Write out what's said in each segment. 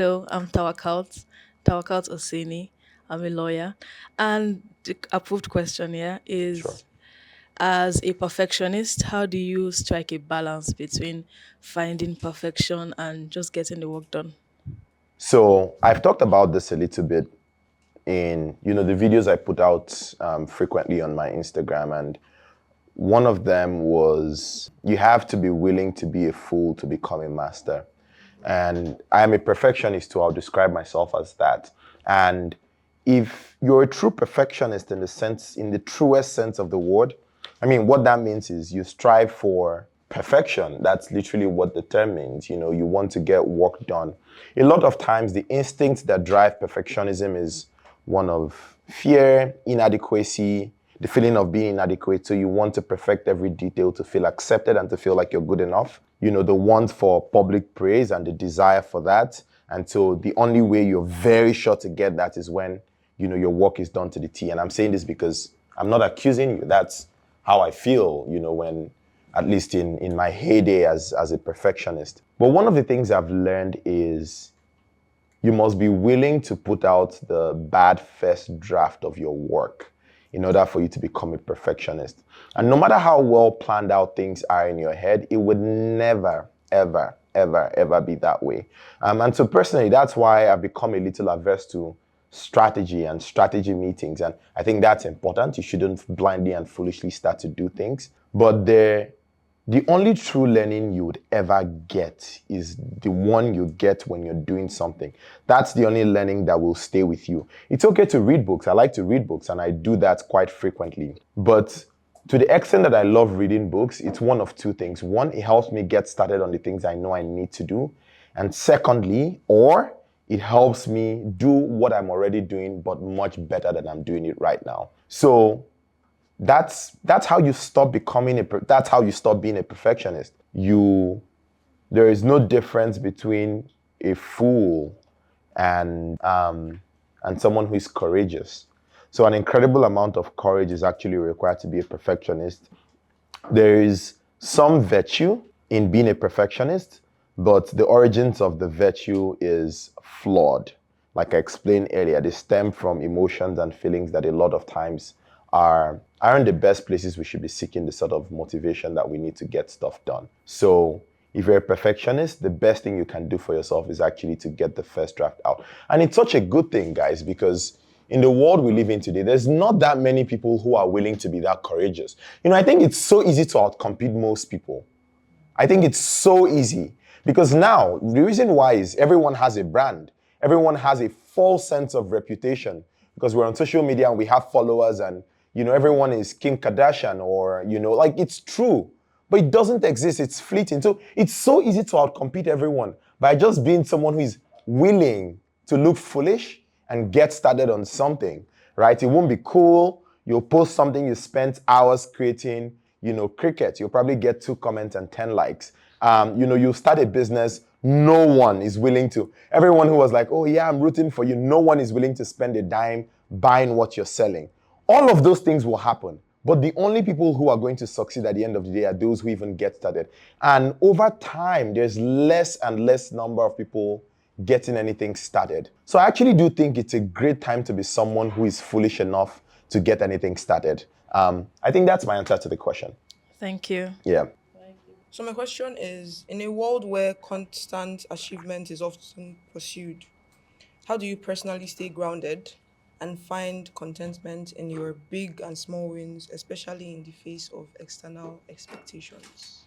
Hello, I'm Tawakalt Osini. I'm a lawyer. And the approved question here Sure. is, as a perfectionist, how do you strike a balance between finding perfection and just getting the work done? So I've talked about this a little bit in the videos I put out frequently on my Instagram, and one of them was you have to be willing to be a fool to become a master. And I am a perfectionist too. I'll describe myself as that. And if you're a true perfectionist in the truest sense of the word, I mean, what that means is you strive for perfection. That's literally what the term means. You want to get work done. A lot of times, the instinct that drive perfectionism is one of fear, inadequacy, the feeling of being inadequate. So you want to perfect every detail to feel accepted and to feel like you're good enough. The want for public praise and the desire for that. And so the only way you're very sure to get that is when, your work is done to the T. And I'm saying this because I'm not accusing you. That's how I feel, when, at least in my heyday as a perfectionist. But one of the things I've learned is you must be willing to put out the bad first draft of your work in order for you to become a perfectionist. And no matter how well planned out things are in your head, it would never, ever, ever, ever be that way. And so personally, that's why I've become a little averse to strategy and strategy meetings. And I think that's important. You shouldn't blindly and foolishly start to do things. But the only true learning you would ever get is the one you get when you're doing something. That's the only learning that will stay with you. It's okay to read books. I like to read books and I do that quite frequently. But to the extent that I love reading books, it's one of two things. One, it helps me get started on the things I know I need to do. And secondly, or it helps me do what I'm already doing, but much better than I'm doing it right now. So that's how you stop that's how you stop being a perfectionist. There is no difference between a fool and someone who is courageous. So an incredible amount of courage is actually required to be a perfectionist. There is some virtue in being a perfectionist, but the origins of the virtue is flawed. Like I explained earlier, they stem from emotions and feelings that a lot of times aren't the best places we should be seeking the sort of motivation that we need to get stuff done. So if you're a perfectionist, the best thing you can do for yourself is actually to get the first draft out. And it's such a good thing, guys, because in the world we live in today, there's not that many people who are willing to be that courageous. I think it's so easy to outcompete most people. I think it's so easy because now the reason why is everyone has a brand. Everyone has a false sense of reputation because we're on social media and we have followers and, everyone is Kim Kardashian or, like it's true, but it doesn't exist. It's fleeting. So it's so easy to outcompete everyone by just being someone who is willing to look foolish and get started on something, right? It won't be cool. You'll post something you spent hours creating, cricket. You'll probably get 2 comments and 10 likes. You start a business. No one is willing to. Everyone who was like, oh yeah, I'm rooting for you. No one is willing to spend a dime buying what you're selling. All of those things will happen. But the only people who are going to succeed at the end of the day are those who even get started. And over time, there's less and less number of people getting anything started. So I actually do think it's a great time to be someone who is foolish enough to get anything started. I think that's my answer to the question. Thank you. Yeah. So my question is, in a world where constant achievement is often pursued, how do you personally stay grounded and find contentment in your big and small wins, especially in the face of external expectations?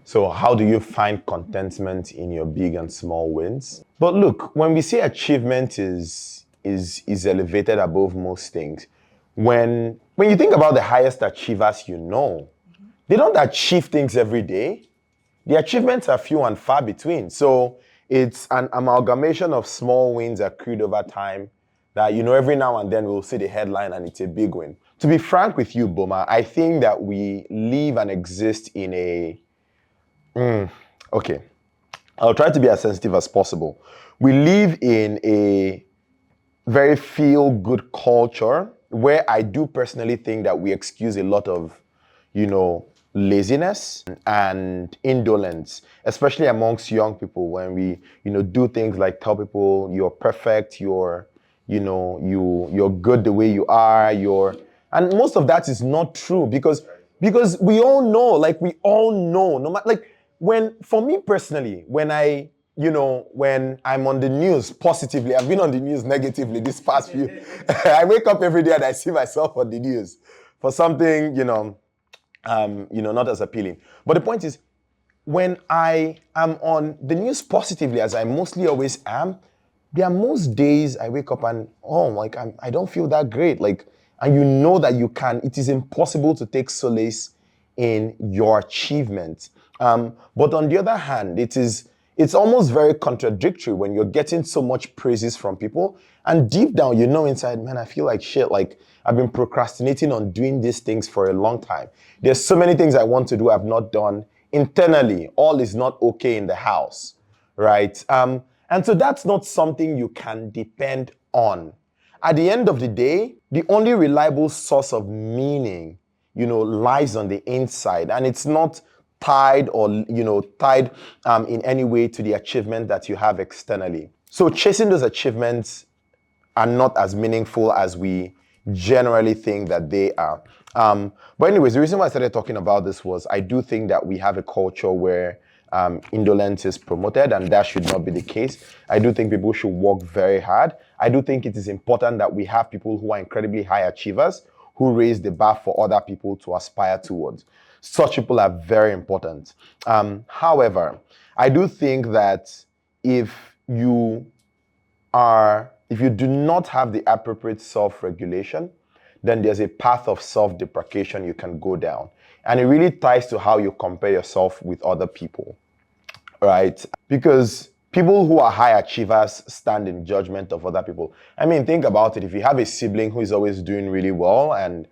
So how do you find contentment in your big and small wins? But look, when we say achievement is elevated above most things, when you think about the highest achievers they don't achieve things every day. The achievements are few and far between. So it's an amalgamation of small wins accrued over time that, every now and then we'll see the headline and it's a big win. To be frank with you, Boma, I think that we live and exist in okay, I'll try to be as sensitive as possible. We live in a very feel good culture where I do personally think that we excuse a lot of, you know, laziness and indolence, especially amongst young people when we, do things like tell people you're perfect, you're good the way you are, and most of that is not true because we all know, no matter, like, for me personally, when I'm on the news positively, I've been on the news negatively this past few. I wake up every day and I see myself on the news for something, not as appealing. But the point is, when I am on the news positively, as I mostly always am, there are most days I wake up and like I don't feel that great. Like, and you know that it is impossible to take solace in your achievement. But on the other hand, it's almost very contradictory when you're getting so much praises from people, and deep down, inside, man, I feel like shit. Like, I've been procrastinating on doing these things for a long time. There's so many things I want to do I've not done. Internally, all is not okay in the house, right? And so that's not something you can depend on. At the end of the day, the only reliable source of meaning, lies on the inside, and it's not tied in any way to the achievement that you have externally. So chasing those achievements are not as meaningful as we generally think that they are. But anyways, the reason why I started talking about this was I do think that we have a culture where indolence is promoted, and that should not be the case. I do think people should work very hard. I do think it is important that we have people who are incredibly high achievers who raise the bar for other people to aspire towards. Such people are very important. However, I do think that if you if you do not have the appropriate self-regulation, then there's a path of self-deprecation you can go down. And it really ties to how you compare yourself with other people, right? Because people who are high achievers stand in judgment of other people. I mean, think about it. If you have a sibling who is always doing really well and,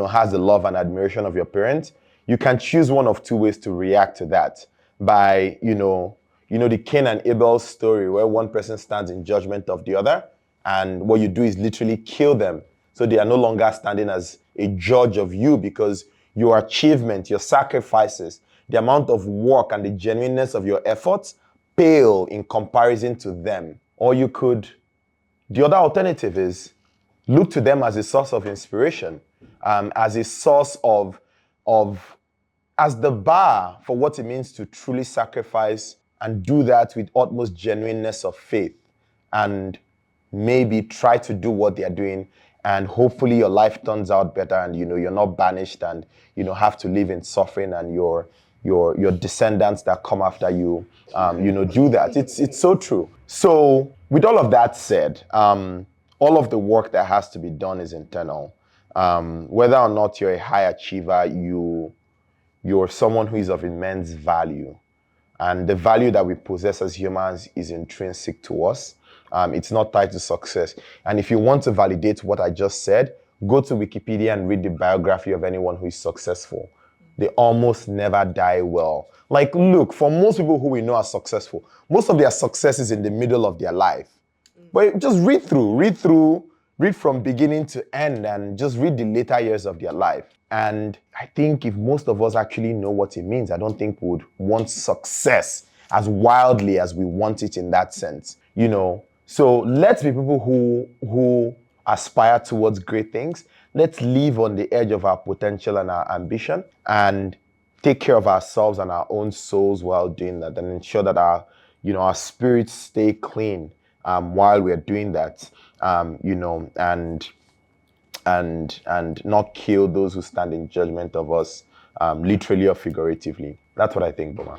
has the love and admiration of your parents, you can choose one of two ways to react to that by, the Cain and Abel story where one person stands in judgment of the other, and what you do is literally kill them. So they are no longer standing as a judge of you because your achievement, your sacrifices, the amount of work and the genuineness of your efforts pale in comparison to them. Or the other alternative is look to them as a source of inspiration, as a source as the bar for what it means to truly sacrifice and do that with utmost genuineness of faith, and maybe try to do what they're doing, and hopefully your life turns out better, and you're not banished and have to live in suffering, and your descendants that come after you do that. It's so true. So with all of that said, all of the work that has to be done is internal. Whether or not you're a high achiever, you're someone who is of immense value. And the value that we possess as humans is intrinsic to us. It's not tied to success. And if you want to validate what I just said, go to Wikipedia and read the biography of anyone who is successful. They almost never die well. Like, look, for most people who we know are successful, most of their success is in the middle of their life. But just read from beginning to end, and just read the later years of their life. And I think if most of us actually know what it means, I don't think we would want success as wildly as we want it in that sense, So let's be people who aspire towards great things. Let's live on the edge of our potential and our ambition, and take care of ourselves and our own souls while doing that, and ensure that our spirits stay clean while we're doing that, and not kill those who stand in judgment of us, literally or figuratively. That's what I think, Boma.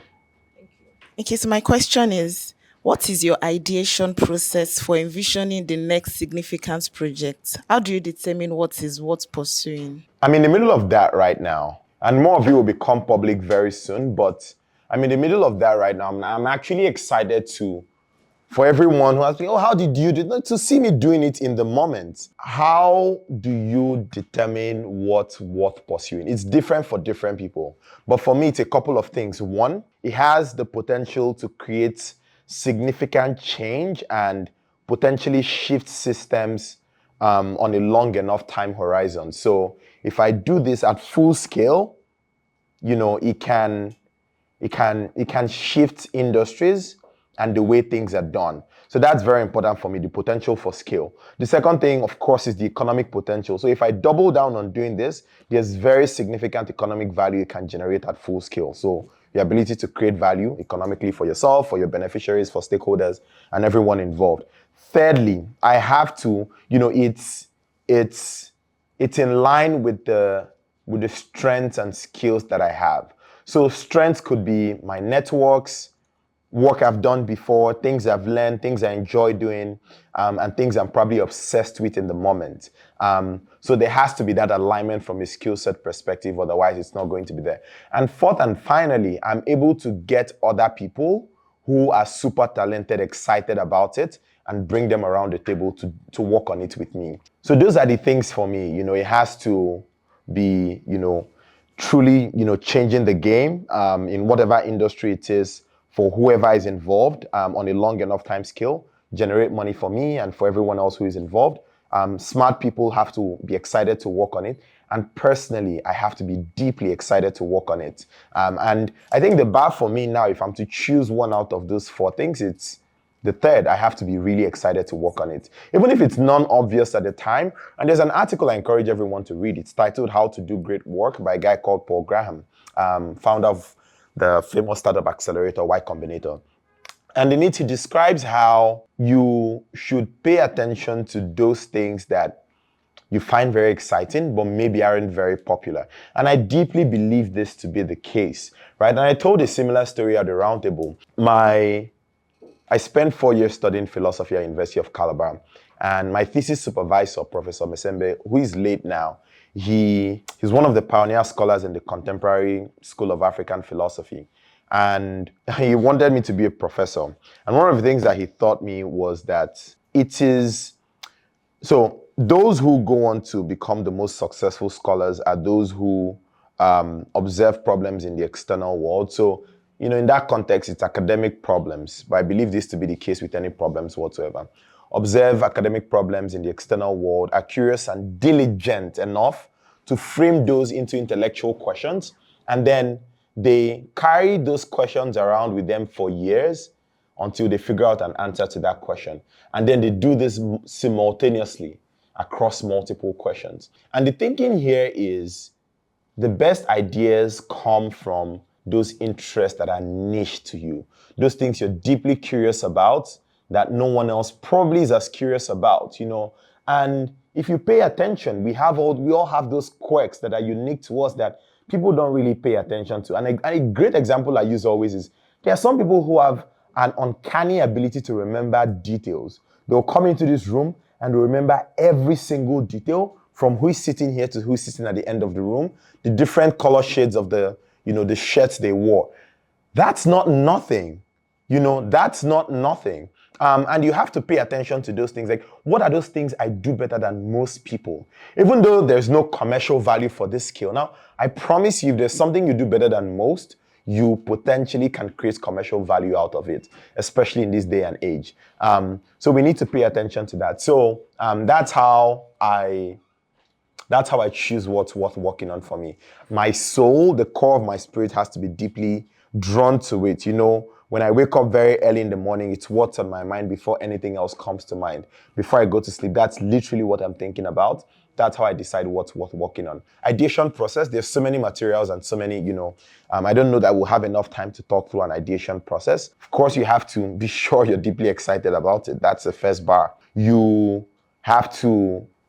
Okay, so my question is, what is your ideation process for envisioning the next significant project? How do you determine what is worth pursuing? I'm in the middle of that right now, and more of you will become public very soon, but I'm in the middle of that right now. I'm actually excited for everyone who has been, how did you do it? To see me doing it in the moment. How do you determine what's worth pursuing? It's different for different people. But for me, it's a couple of things. One, it has the potential to create significant change and potentially shift systems on a long enough time horizon. So if I do this at full scale, it can shift industries and the way things are done. So that's very important for me, the potential for scale. The second thing, of course, is the economic potential. So if I double down on doing this, there's very significant economic value you can generate at full scale. So the ability to create value economically for yourself, for your beneficiaries, for stakeholders, and everyone involved. Thirdly, I have to, it's in line with the strengths and skills that I have. So strengths could be my networks, work I've done before, things I've learned, things I enjoy doing, and things I'm probably obsessed with in the moment. So there has to be that alignment from a skill set perspective, otherwise it's not going to be there. And fourth and finally, I'm able to get other people who are super talented, excited about it, and bring them around the table to work on it with me. So those are the things for me. It has to be, truly, changing the game in whatever industry it is for whoever is involved on a long enough time scale, generate money for me and for everyone else who is involved. Smart people have to be excited to work on it. And personally, I have to be deeply excited to work on it. And I think the bar for me now, if I'm to choose one out of those four things, it's the third. I have to be really excited to work on it, even if it's non-obvious at the time. And there's an article I encourage everyone to read. It's titled How to Do Great Work by a guy called Paul Graham, founder of the famous startup accelerator Y Combinator. And in it, he describes how you should pay attention to those things that you find very exciting, but maybe aren't very popular. And I deeply believe this to be the case, right? And I told a similar story at the roundtable. I spent 4 years studying philosophy at University of Calabar, and my thesis supervisor, Professor Mesembe, who is late now, he's one of the pioneer scholars in the contemporary School of African Philosophy. And he wanted me to be a professor. And one of the things that he taught me was that it is so those who go on to become the most successful scholars are those who observe problems in the external world. So, in that context, it's academic problems, but I believe this to be the case with any problems whatsoever. Observe academic problems in the external world, are curious and diligent enough to frame those into intellectual questions, and then they carry those questions around with them for years until they figure out an answer to that question. And then they do this simultaneously across multiple questions. And the thinking here is the best ideas come from those interests that are niche to you, those things you're deeply curious about that no one else probably is as curious about, And if you pay attention, we all have those quirks that are unique to us that people don't really pay attention to. And a great example I use always is there are some people who have an uncanny ability to remember details. They'll come into this room and they'll remember every single detail from who's sitting here to who's sitting at the end of the room, the different color shades of the shirts they wore. That's not nothing. That's not nothing. And you have to pay attention to those things. Like, what are those things I do better than most people? Even though there's no commercial value for this skill. Now, I promise you, if there's something you do better than most, you potentially can create commercial value out of it, especially in this day and age. So we need to pay attention to that. So that's how I choose what's worth working on for me. My soul, the core of my spirit, has to be deeply drawn to it. When I wake up very early in the morning, it's what's on my mind before anything else comes to mind. Before I go to sleep, that's literally what I'm thinking about. That's how I decide what's worth working on. Ideation process, there's so many materials and so many, I don't know that we'll have enough time to talk through an ideation process. Of course, you have to be sure you're deeply excited about it. That's the first bar. I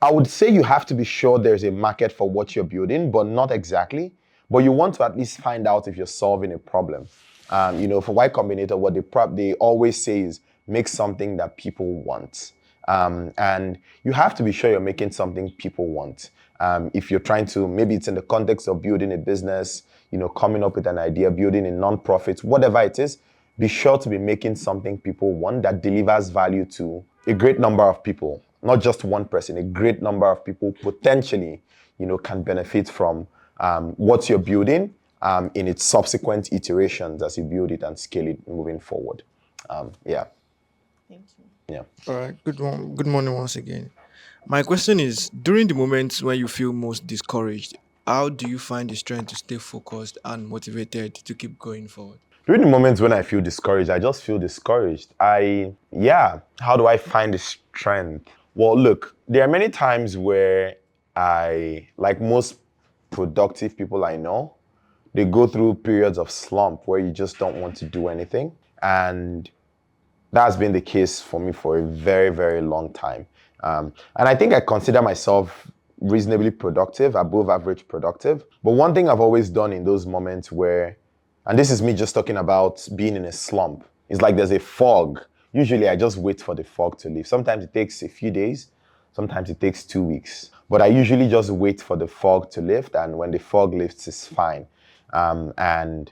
would say you have to be sure there's a market for what you're building, but not exactly. But you want to at least find out if you're solving a problem. For Y Combinator, what they always say is make something that people want. And you have to be sure you're making something people want. If you're trying to, maybe it's in the context of building a business, coming up with an idea, building a non-profit, whatever it is, be sure to be making something people want that delivers value to a great number of people, not just one person, a great number of people potentially, can benefit from what you're building in its subsequent iterations as you build it and scale it moving forward. Yeah. Thank you. Yeah. All right. Good morning once again. My question is: during the moments when you feel most discouraged, How do you find the strength to stay focused and motivated to keep going forward? During the moments when I feel discouraged, I just feel discouraged. How do I find the strength? Well, look, there are many times where like most productive people I know, they go through periods of slump where you just don't want to do anything. And that's been the case for me for a very, very long time. And I think I consider myself reasonably productive, above average productive. But one thing I've always done in those moments where, and this is me just talking about being in a slump, is like there's a fog. Usually I just wait for the fog to leave. Sometimes it takes a few days, sometimes it takes 2 weeks. But I usually just wait for the fog to lift, and when the fog lifts, it's fine. And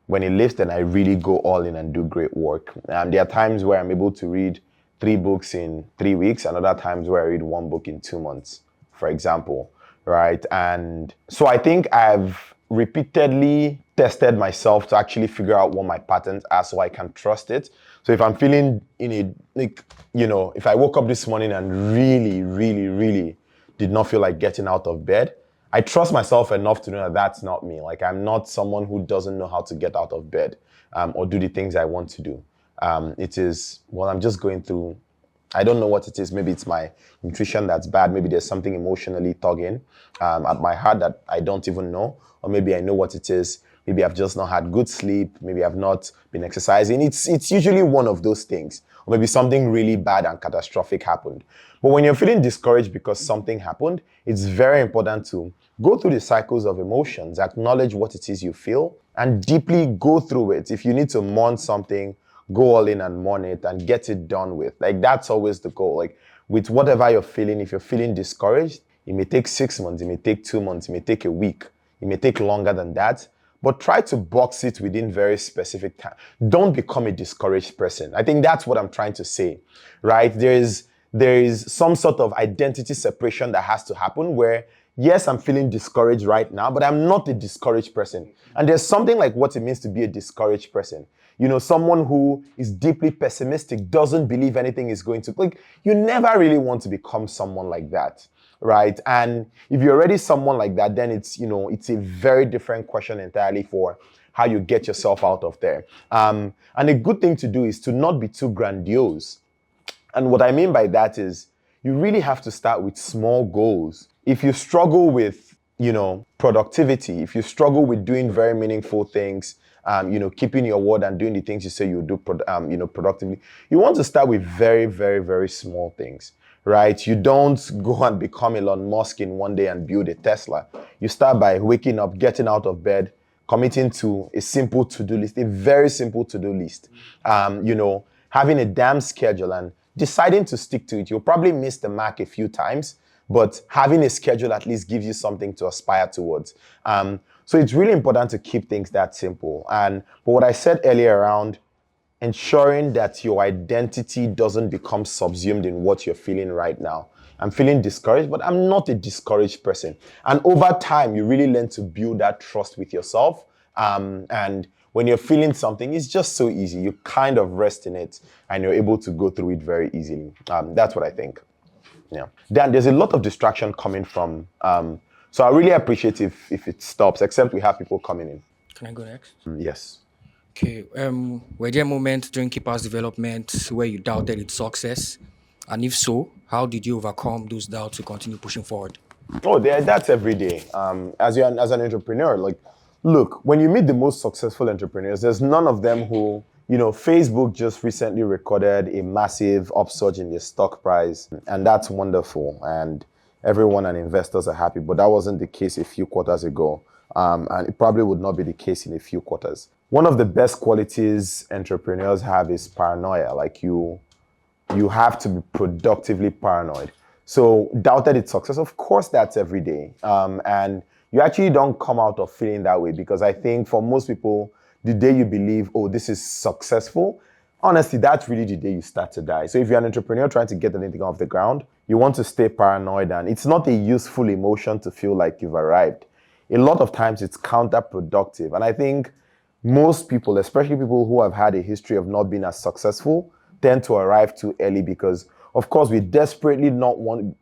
when it lifts, then I really go all in and do great work. There are times where I'm able to read 3 books in 3 weeks, and other times where I read 1 book in 2 months, for example, right? And so I think I've repeatedly tested myself to actually figure out what my patterns are so I can trust it. So if I'm feeling if I woke up this morning and really, really, really did not feel like getting out of bed, I trust myself enough to know that that's not me. Like, I'm not someone who doesn't know how to get out of bed or do the things I want to do. It is, well, I'm just going through, I don't know what it is. Maybe it's my nutrition that's bad. Maybe there's something emotionally tugging at my heart that I don't even know. Or maybe I know what it is. Maybe I've just not had good sleep. Maybe I've not been exercising. It's usually one of those things. Or maybe something really bad and catastrophic happened. But when you're feeling discouraged because something happened, it's very important to go through the cycles of emotions, acknowledge what it is you feel, and deeply go through it. If you need to mourn something, go all in and mourn it and get it done with. Like, that's always the goal. Like, with whatever you're feeling, if you're feeling discouraged, it may take 6 months, it may take 2 months, it may take a week, it may take longer than that. But try to box it within very specific time. Don't become a discouraged person. I think that's what I'm trying to say, right? There is some sort of identity separation that has to happen where, yes, I'm feeling discouraged right now, but I'm not a discouraged person. And there's something like what it means to be a discouraged person. Someone who is deeply pessimistic, doesn't believe anything is going to, like, you never really want to become someone like that, right? And if you're already someone like that, then it's a very different question entirely for how you get yourself out of there. And a good thing to do is to not be too grandiose. And what I mean by that is you really have to start with small goals. If you struggle with, productivity, if you struggle with doing very meaningful things, keeping your word and doing the things you say you do, productively, you want to start with very, very, very small things, right? You don't go and become Elon Musk in one day and build a Tesla. You start by waking up, getting out of bed, committing to a simple to-do list, a very simple to-do list. Having a damn schedule and deciding to stick to it. You'll probably miss the mark a few times, but having a schedule at least gives you something to aspire towards. So it's really important to keep things that simple. But what I said earlier around ensuring that your identity doesn't become subsumed in what you're feeling right now. I'm feeling discouraged, but I'm not a discouraged person. And over time, you really learn to build that trust with yourself. And when you're feeling something, it's just so easy. You kind of rest in it and you're able to go through it very easily. That's what I think. Yeah. Dan, there's a lot of distraction coming from. So I really appreciate if it stops, except we have people coming in. Can I go next? Yes. Okay. Were there moments during Keeper's development where you doubted its success? And if so, how did you overcome those doubts to continue pushing forward? Oh, that's every day. As an entrepreneur, like, look, when you meet the most successful entrepreneurs, there's none of them who, Facebook just recently recorded a massive upsurge in their stock price, and that's wonderful. And everyone and investors are happy, but that wasn't the case a few quarters ago. And it probably would not be the case in a few quarters. One of the best qualities entrepreneurs have is paranoia. Like, you have to be productively paranoid. So doubted its success, of course, that's every day. And you actually don't come out of feeling that way, because I think for most people, the day you believe, oh, this is successful, honestly, that's really the day you start to die. So if you're an entrepreneur trying to get anything off the ground, you want to stay paranoid, and it's not a useful emotion to feel like you've arrived. A lot of times it's counterproductive. And I think most people, especially people who have had a history of not being as successful, tend to arrive too early because, of course, we desperately do not want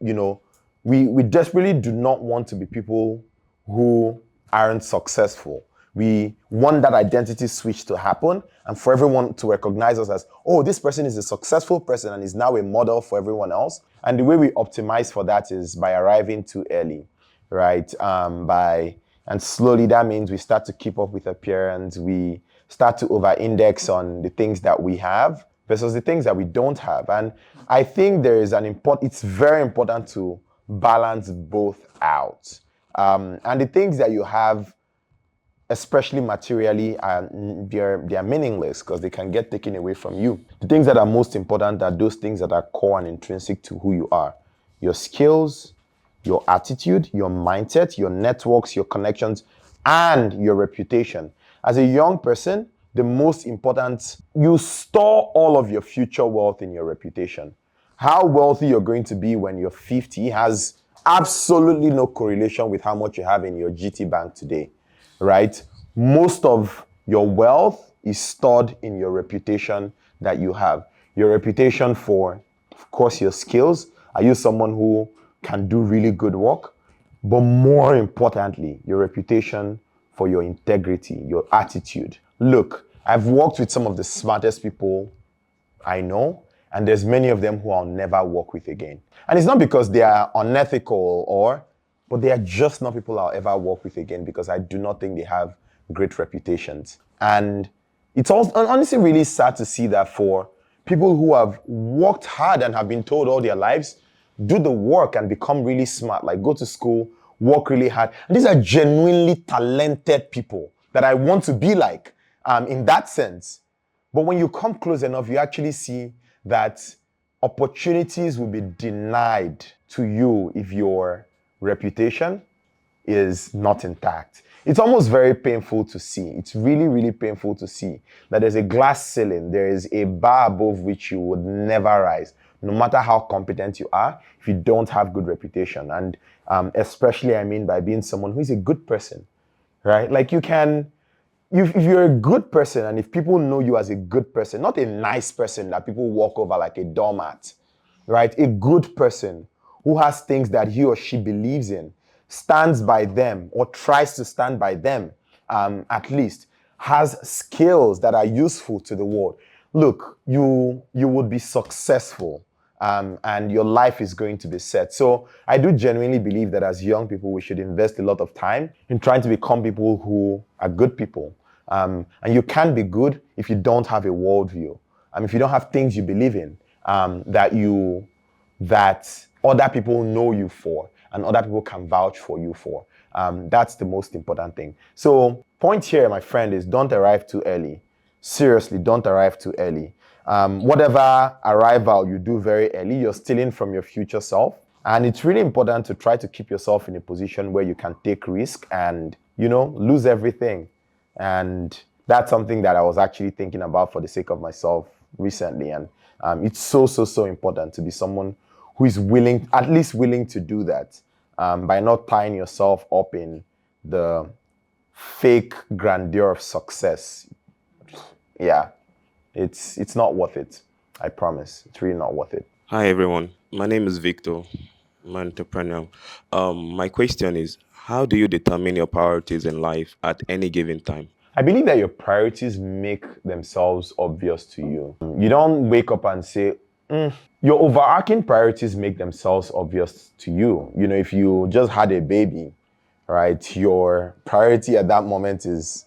to be people who aren't successful. We want that identity switch to happen and for everyone to recognize us as, oh, this person is a successful person and is now a model for everyone else. And the way we optimize for that is by arriving too early, right? And slowly that means we start to keep up with appearance. We start to over-index on the things that we have versus the things that we don't have. And I think there is it's very important to balance both out. And the things that you have, especially materially, they're meaningless because they can get taken away from you. The things that are most important are those things that are core and intrinsic to who you are. Your skills, your attitude, your mindset, your networks, your connections, and your reputation. As a young person, the most important, you store all of your future wealth in your reputation. How wealthy you're going to be when you're 50 has absolutely no correlation with how much you have in your GT bank today, right? Most of your wealth is stored in your reputation that you have. Your reputation for, of course, your skills. Are you someone who can do really good work? But more importantly, your reputation for your integrity, your attitude. Look, I've worked with some of the smartest people I know, and there's many of them who I'll never work with again. And it's not because they are unethical but they are just not people I'll ever work with again because I do not think they have great reputations. And it's honestly really sad to see that for people who have worked hard and have been told all their lives, do the work and become really smart, like go to school, work really hard. And these are genuinely talented people that I want to be like in that sense. But when you come close enough, you actually see that opportunities will be denied to you if your reputation is not intact. It's almost very painful to see. It's really, really painful to see that there's a glass ceiling. There is a bar above which you would never rise, no matter how competent you are, if you don't have good reputation. And especially, I mean, by being someone who is a good person, right? Like if you're a good person and if people know you as a good person, not a nice person that people walk over like a doormat, right? A good person who has things that he or she believes in, stands by them or tries to stand by them, at least, has skills that are useful to the world. Look, you would be successful and your life is going to be set. So I do genuinely believe that as young people, we should invest a lot of time in trying to become people who are good people. And you can't be good if you don't have a worldview. If you don't have things you believe in, that other people know you for and other people can vouch for you for. That's the most important thing. So point here, my friend, is don't arrive too early. Seriously, don't arrive too early. Whatever arrival you do very early, you're stealing from your future self. And it's really important to try to keep yourself in a position where you can take risk and, lose everything. And that's something that I was actually thinking about for the sake of myself recently. And it's so, so, so important to be someone who is at least willing to do that by not tying yourself up in the fake grandeur of success. Yeah, it's not worth it. I promise. It's really not worth it. Hi everyone, my name is Victor. I'm an entrepreneur. My question is, how do you determine your priorities in life at any given time? I believe that your priorities make themselves obvious to you. You don't wake up and say, your overarching priorities make themselves obvious to you. If you just had a baby, right, your priority at that moment is,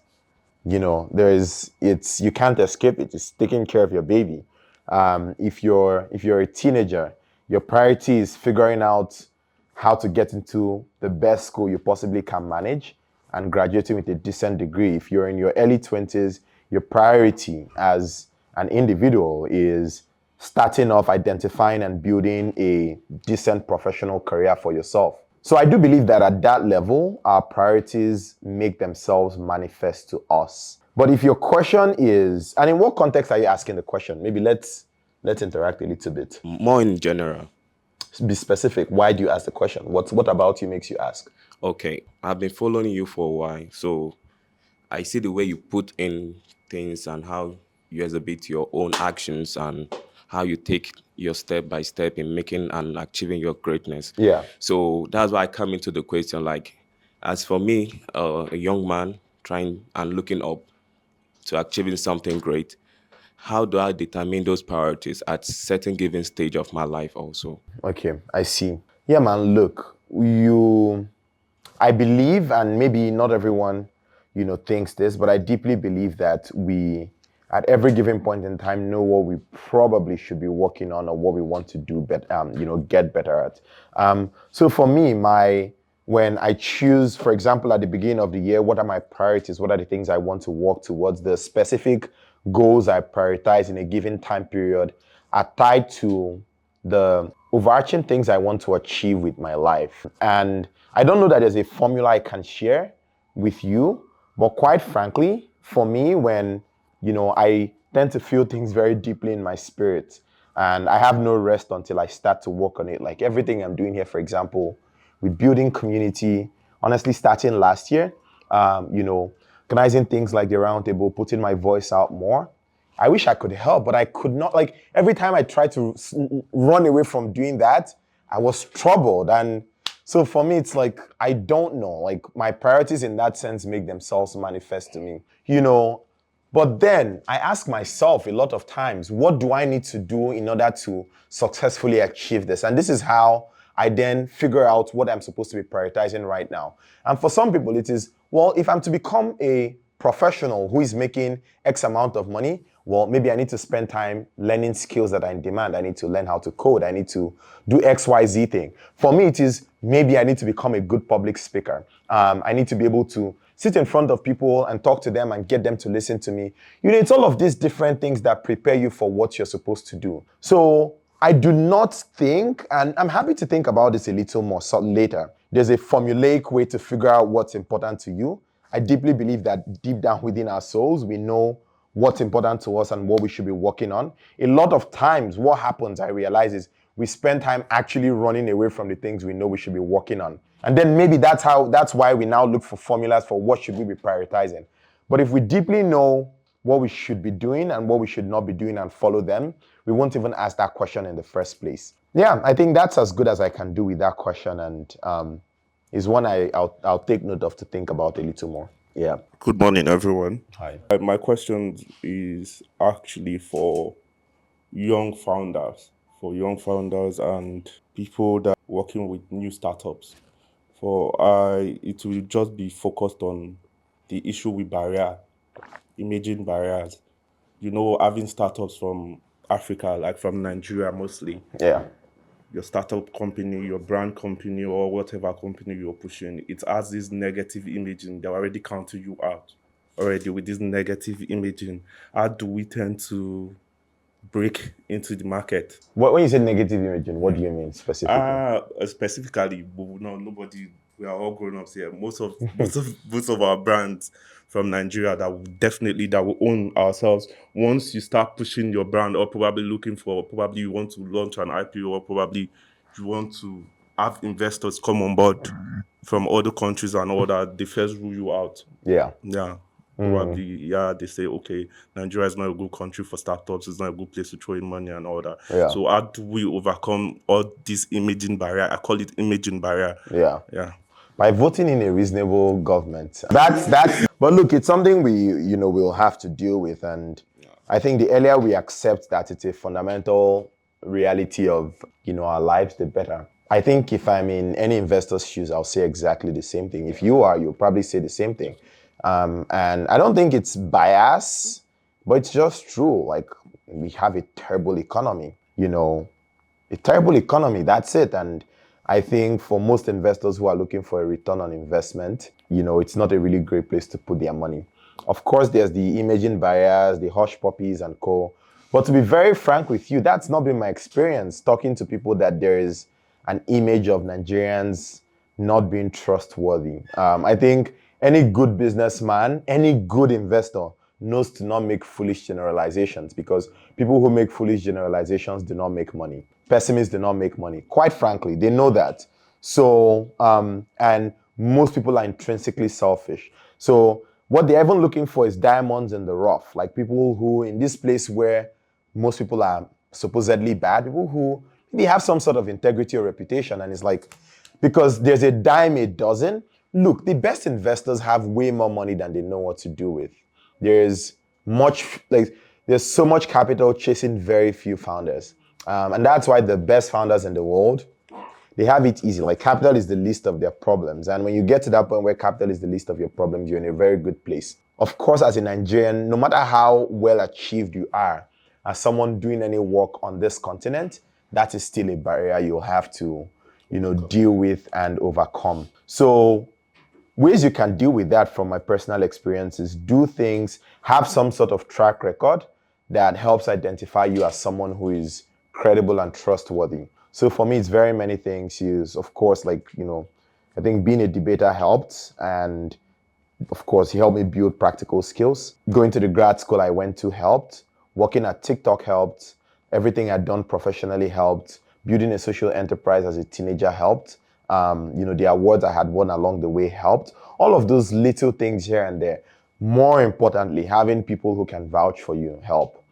you can't escape it. It's taking care of your baby. If you're a teenager, your priority is figuring out how to get into the best school you possibly can manage and graduating with a decent degree. If you're in your early 20s, your priority as an individual is starting off identifying and building a decent professional career for yourself. So I do believe that at that level, our priorities make themselves manifest to us. But if your question is, and in what context are you asking the question? Maybe let's interact a little bit. More in general. Be specific. Why do you ask the question? What about you makes you ask? Okay, I've been following you for a while, so I see the way you put in things and how you exhibit your own actions and how you take your step by step in making and achieving your greatness. Yeah. So that's why I come into the question, like, As for me, a young man trying and looking up to achieving something great, how do I determine those priorities at certain given stage of my life also? Okay, I see. Yeah, man, look, I believe, and maybe not everyone, thinks this, but I deeply believe that we, at every given point in time, know what we probably should be working on or what we want to do, get better at. So for me, when I choose, for example, at the beginning of the year, what are my priorities? What are the things I want to work towards? The specific goals I prioritize in a given time period are tied to the overarching things I want to achieve with my life. And I don't know that there's a formula I can share with you, but quite frankly, for me, when, I tend to feel things very deeply in my spirit and I have no rest until I start to work on it. Like everything I'm doing here, for example, with building community, honestly, starting last year, organizing things like the roundtable, putting my voice out more. I wish I could help, but I could not. Like every time I tried to run away from doing that, I was troubled. And so for me, it's like, I don't know. Like my priorities in that sense make themselves manifest to me, But then I ask myself a lot of times, what do I need to do in order to successfully achieve this? And this is how I then figure out what I'm supposed to be prioritizing right now. And for some people, it is, well, if I'm to become a professional who is making X amount of money, well, maybe I need to spend time learning skills that are in demand. I need to learn how to code. I need to do XYZ thing. For me, it is maybe I need to become a good public speaker. I need to be able to sit in front of people and talk to them and get them to listen to me. It's all of these different things that prepare you for what you're supposed to do. So I do not think, and I'm happy to think about this a little more later, there's a formulaic way to figure out what's important to you. I deeply believe that deep down within our souls, we know what's important to us and what we should be working on. A lot of times, what happens, I realize, is we spend time actually running away from the things we know we should be working on. And then maybe that's why we now look for formulas for what should we be prioritizing. But if we deeply know what we should be doing and what we should not be doing and follow them, we won't even ask that question in the first place. Yeah, I think that's as good as I can do with that question, and is one I'll take note of to think about a little more. Yeah. Good morning, everyone. Hi. My question is actually for young founders and people that are working with new startups. It will just be focused on the issue with imaging barriers. Having startups from Africa, like from Nigeria mostly. Yeah. Your startup company, your brand company, or whatever company you're pushing, it has this negative imaging. They're already counting you out already with this negative imaging. How do we tend to break into the market? When you say negative imaging, what do you mean specifically? Specifically, nobody. We are all grown ups here. Most of our brands from Nigeria that will own ourselves. Once you start pushing your brand, or probably you want to launch an IPO, or probably you want to have investors come on board from other countries and all that, they first rule you out. Yeah. Yeah. Probably, they say, okay, Nigeria is not a good country for startups. It's not a good place to throw in money and all that. Yeah. So how do we overcome all this imaging barrier? I call it imaging barrier. Yeah. Yeah. By voting in a reasonable government. That's but look, it's something we'll have to deal with, and I think the earlier we accept that it's a fundamental reality of our lives, the better. I think if I'm in any investor's shoes, I'll say exactly the same thing. If you are, you'll probably say the same thing. And I don't think it's bias, but it's just true. Like, we have a terrible economy, a terrible economy. That's it. And I think for most investors who are looking for a return on investment, it's not a really great place to put their money. Of course, there's the imaging barriers, the hush puppies and co. But to be very frank with you, that's not been my experience talking to people that there is an image of Nigerians not being trustworthy. I think any good businessman, any good investor knows to not make foolish generalizations, because people who make foolish generalizations do not make money. Pessimists do not make money. Quite frankly, they know that. So, and most people are intrinsically selfish. So what they're even looking for is diamonds in the rough, like people who, in this place where most people are supposedly bad, people who maybe have some sort of integrity or reputation, and it's like, because there's a dime a dozen. look, the best investors have way more money than they know what to do with. There's much, like, there's so much capital chasing very few founders. And that's why the best founders in the world, they have it easy. Like, capital is the least of their problems. And when you get to that point where capital is the least of your problems, you're in a very good place. Of course, as a Nigerian, no matter how well achieved you are, as someone doing any work on this continent, that is still a barrier you'll have to, deal with and overcome. So ways you can deal with that from my personal experiences, do things, have some sort of track record that helps identify you as someone who is credible and trustworthy. So for me, it's very many things. Is, of course, I think being a debater helped, and of course, he helped me build practical skills. Going to the grad school I went to helped. Working at TikTok helped. Everything I'd done professionally helped. Building a social enterprise as a teenager helped. The awards I had won along the way helped. All of those little things here and there. More importantly, having people who can vouch for you help.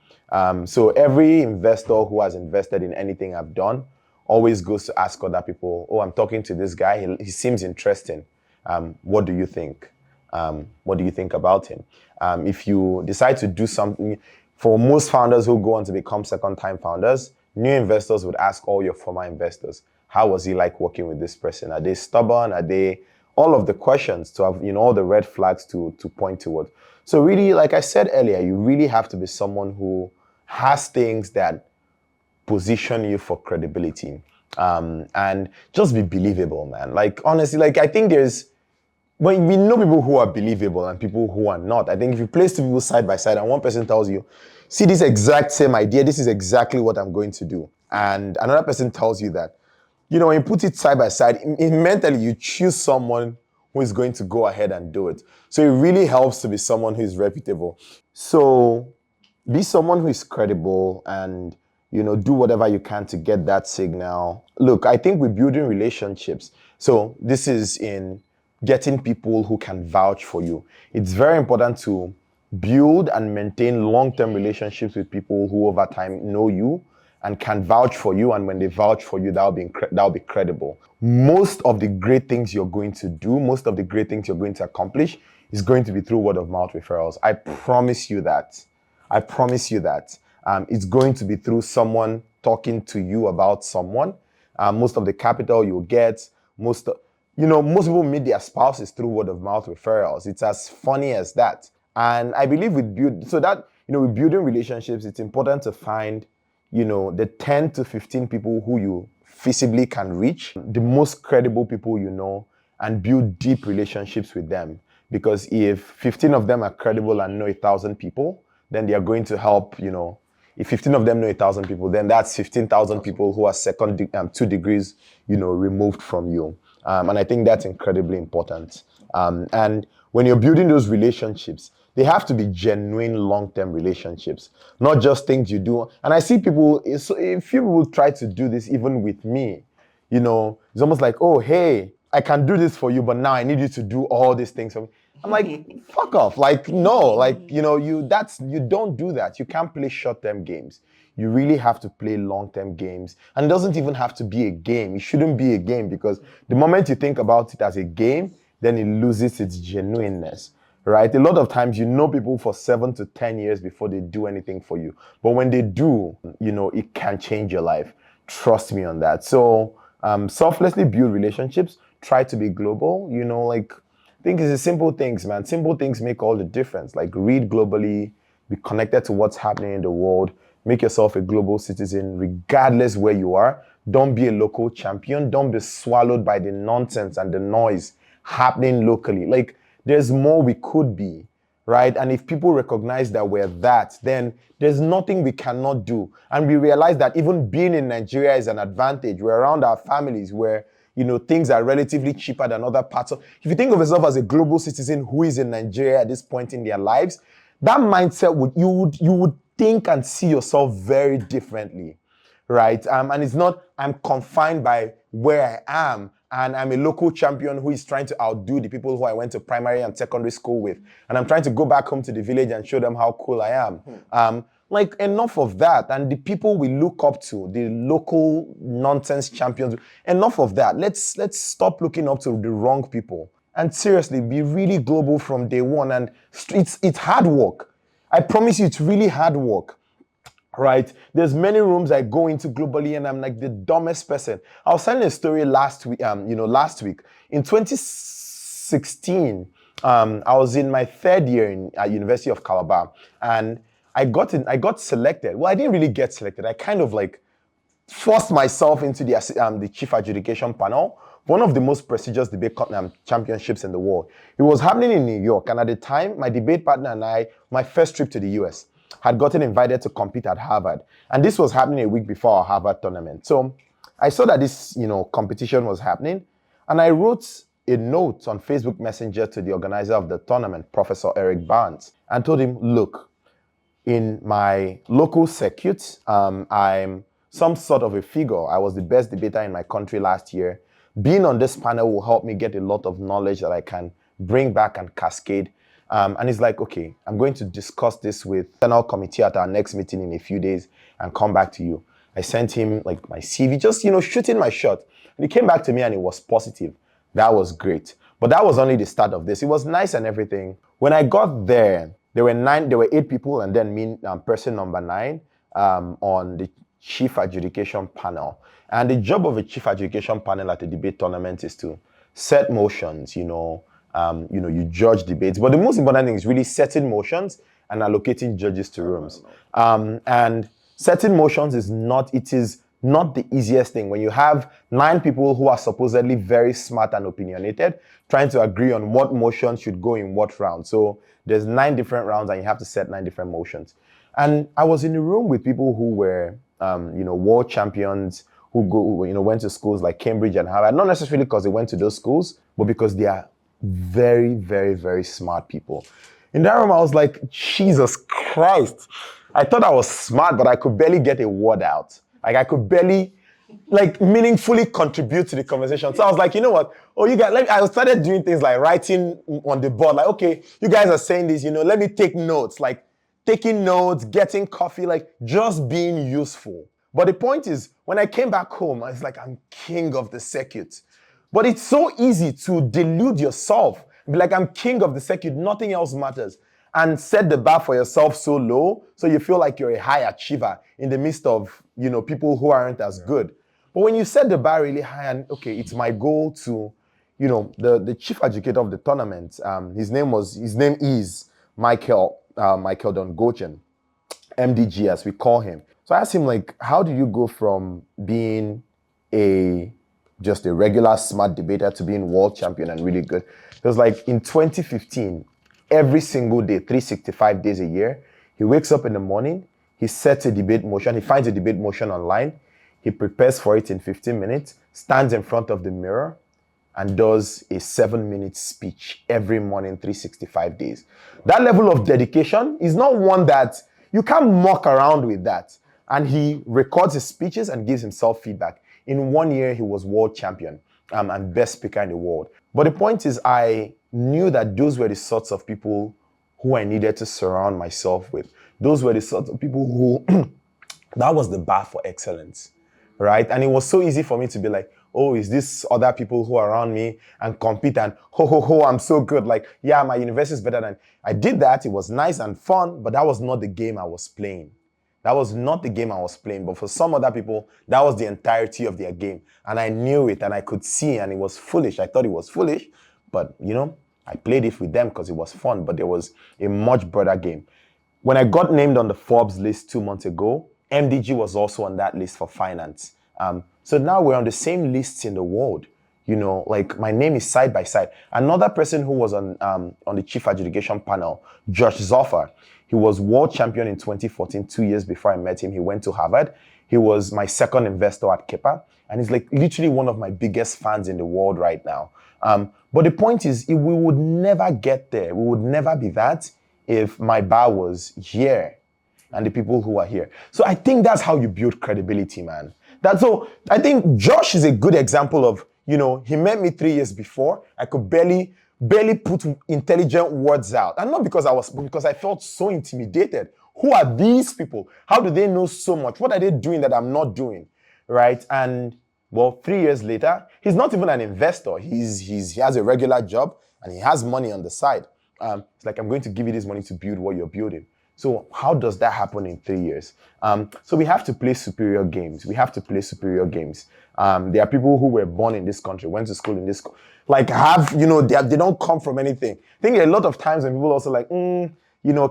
So every investor who has invested in anything I've done always goes to ask other people, oh, I'm talking to this guy. He seems interesting. What do you think? What do you think about him? If you decide to do something, for most founders who go on to become second-time founders, new investors would ask all your former investors, how was he like working with this person? Are they stubborn? Are they all of the questions to have, all the red flags to point towards? So really, like I said earlier, you really have to be someone who has things that position you for credibility, and just be believable, man. Like, honestly, like, I think we know people who are believable and people who are not. I think if you place two people side by side and one person tells you, see this exact same idea, this is exactly what I'm going to do, and another person tells you that, when you put it side by side, mentally you choose someone who is going to go ahead and do it. So it really helps to be someone who is reputable. So be someone who is credible and, do whatever you can to get that signal. Look, I think we're building relationships. So this is in getting people who can vouch for you. It's very important to build and maintain long-term relationships with people who over time know you and can vouch for you. And when they vouch for you, that'll be credible. Most of the great things you're going to do, most of the great things you're going to accomplish is going to be through word of mouth referrals. I promise you that. I promise you that. It's going to be through someone talking to you about someone. Most of the capital you'll get, most people meet their spouses through word of mouth referrals. It's as funny as that. And I believe with building relationships, it's important to find, the 10 to 15 people who you feasibly can reach, the most credible people you know, and build deep relationships with them. Because if 15 of them are credible and know 1,000 people, then they are going to help, if 15 of them know 1,000 people, then that's 15,000 people who are 2 degrees, removed from you. And I think that's incredibly important. And when you're building those relationships, they have to be genuine long-term relationships, not just things you do. And I see people, a few people try to do this even with me. It's almost like, oh, hey, I can do this for you, but now I need you to do all these things for me. I'm like, fuck off. Like, no, like, you don't do that. You can't play short-term games. You really have to play long-term games. And it doesn't even have to be a game. It shouldn't be a game, because the moment you think about it as a game, then it loses its genuineness, right? A lot of times people for 7 to 10 years before they do anything for you. But when they do, it can change your life. Trust me on that. So selflessly build relationships. Try to be global. I think it's the simple things, man. Simple things make all the difference. Like, read globally, be connected to what's happening in the world, make yourself a global citizen, regardless where you are. Don't be a local champion. Don't be swallowed by the nonsense and the noise happening locally. Like, there's more we could be, right? And if people recognize that we're that, then there's nothing we cannot do. And we realize that even being in Nigeria is an advantage. We're around our families, where things are relatively cheaper than other parts. So if you think of yourself as a global citizen who is in Nigeria at this point in their lives, that mindset you would think and see yourself very differently, right? And it's not, I'm confined by where I am, and I'm a local champion who is trying to outdo the people who I went to primary and secondary school with, and I'm trying to go back home to the village and show them how cool I am. Like, enough of that. And the people we look up to, the local nonsense champions, enough of that. Let's stop looking up to the wrong people and seriously be really global from day one. And it's hard work. I promise you, it's really hard work. Right? There's many rooms I go into globally and I'm like the dumbest person. I was telling a story last week, last week. In 2016, I was in my third year at University of Calabar, and I got selected. Well, I didn't really get selected. I kind of like forced myself into the chief adjudication panel, one of the most prestigious debate championships in the world. It was happening in New York, and at the time, my debate partner and I, my first trip to the US, had gotten invited to compete at Harvard, and this was happening a week before our Harvard tournament. So I saw that this, competition was happening, and I wrote a note on Facebook Messenger to the organizer of the tournament, Professor Eric Barnes, and told him, look, in my local circuit, I'm some sort of a figure. I was the best debater in my country last year. Being on this panel will help me get a lot of knowledge that I can bring back and cascade. And he's like, okay, I'm going to discuss this with the internal committee at our next meeting in a few days and come back to you. I sent him like my CV, just, shooting my shot. And he came back to me and it was positive. That was great. But that was only the start of this. It was nice and everything. When I got there were 8 people, and then me, person number 9, on the chief adjudication panel. And the job of a chief adjudication panel at a debate tournament is to set motions, you judge debates. But the most important thing is really setting motions and allocating judges to rooms. And setting motions is not the easiest thing. When you have 9 people who are supposedly very smart and opinionated, trying to agree on what motion should go in what round. So there's 9 different rounds and you have to set 9 different motions. And I was in a room with people who were, world champions, who went to schools like Cambridge and Harvard, not necessarily because they went to those schools, but because they are very, very, very smart people. In that room, I was like, Jesus Christ. I thought I was smart, but I could barely get a word out. Like, I could barely, meaningfully contribute to the conversation. So I was like, you know what? Oh, you guys, I started doing things like writing on the board. Like, okay, you guys are saying this, let me take notes. Like, taking notes, getting coffee, like, just being useful. But the point is, when I came back home, I was like, I'm king of the circuit. But it's so easy to delude yourself. Be like, I'm king of the circuit, nothing else matters. And set the bar for yourself so low, so you feel like you're a high achiever in the midst of, people who aren't as good. But when you set the bar really high and, okay, it's my goal to, the chief adjudicator of the tournament, his name is Michael Dongochen, MDG as we call him. So I asked him, like, how do you go from being just a regular smart debater to being world champion and really good? Because like in 2015, every single day, 365 days a year, he wakes up in the morning, he sets a debate motion, he finds a debate motion online, he prepares for it in 15 minutes, stands in front of the mirror, and does a 7-minute speech every morning, 365 days. That level of dedication is not one that you can't muck around with that. And he records his speeches and gives himself feedback. In 1 year, he was world champion and best speaker in the world. But the point is, I knew that those were the sorts of people who I needed to surround myself with. Those were the sorts of people who, that was the bar for excellence, right? And it was so easy for me to be like, oh, is this other people who are around me and compete and I'm so good. Like, yeah, my university is better than. I did that. It was nice and fun, but that was not the game I was playing. That was not the game I was playing. But for some other people, that was the entirety of their game. And I knew it and I could see, and it was foolish. I thought it was foolish, but I played it with them because it was fun, but there was a much broader game. When I got named on the Forbes list 2 months ago, MDG was also on that list for finance. So now we're on the same lists in the world. Like my name is side by side. Another person who was on the chief adjudication panel, Josh Zoffer, he was world champion in 2014, 2 years before I met him. He went to Harvard. He was my second investor at Kepa, and he's like literally one of my biggest fans in the world right now. But the point is, we would never get there. We would never be that if my bar was here and the people who are here. So I think that's how you build credibility, man. I think Josh is a good example of, he met me 3 years before. I could barely put intelligent words out. And not because I felt so intimidated. Who are these people? How do they know so much? What are they doing that I'm not doing? Right? And Well, 3 years later, he's not even an investor. He has a regular job and he has money on the side. It's like, I'm going to give you this money to build what you're building. So how does that happen in 3 years? So we have to play superior games. We have to play superior games. There are people who were born in this country, went to school in this, like they don't come from anything. I think a lot of times when people also like,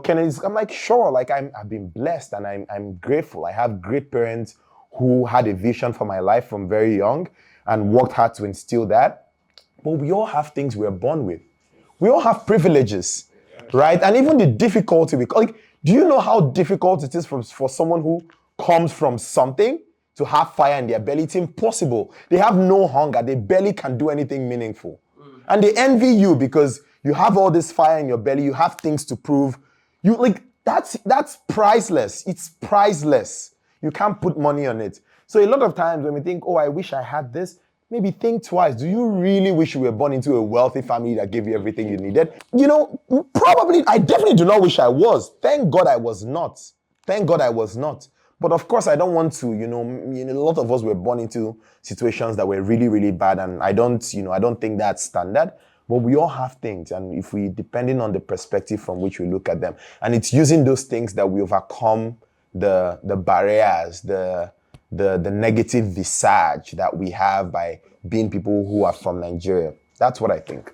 Kennedy's, I'm like, sure, like I've been blessed and I'm grateful. I have great parents who had a vision for my life from very young and worked hard to instill that. But we all have things we're born with. We all have privileges, right? And even the difficulty, like, do you know how difficult it is for someone who comes from something to have fire in their belly? It's impossible. They have no hunger. They barely can do anything meaningful. And they envy you because you have all this fire in your belly. You have things to prove. You like that's priceless. It's priceless. You can't put money on it. So a lot of times when we think, oh, I wish I had this, maybe think twice. Do you really wish you were born into a wealthy family that gave you everything you needed? Probably, I definitely do not wish I was. Thank God I was not. Thank God I was not. But of course, I don't want to, a lot of us were born into situations that were really, really bad. And I don't think that's standard. But we all have things. And if depending on the perspective from which we look at them, and it's using those things that we overcome the barriers, the negative visage that we have by being people who are from Nigeria. That's what I think.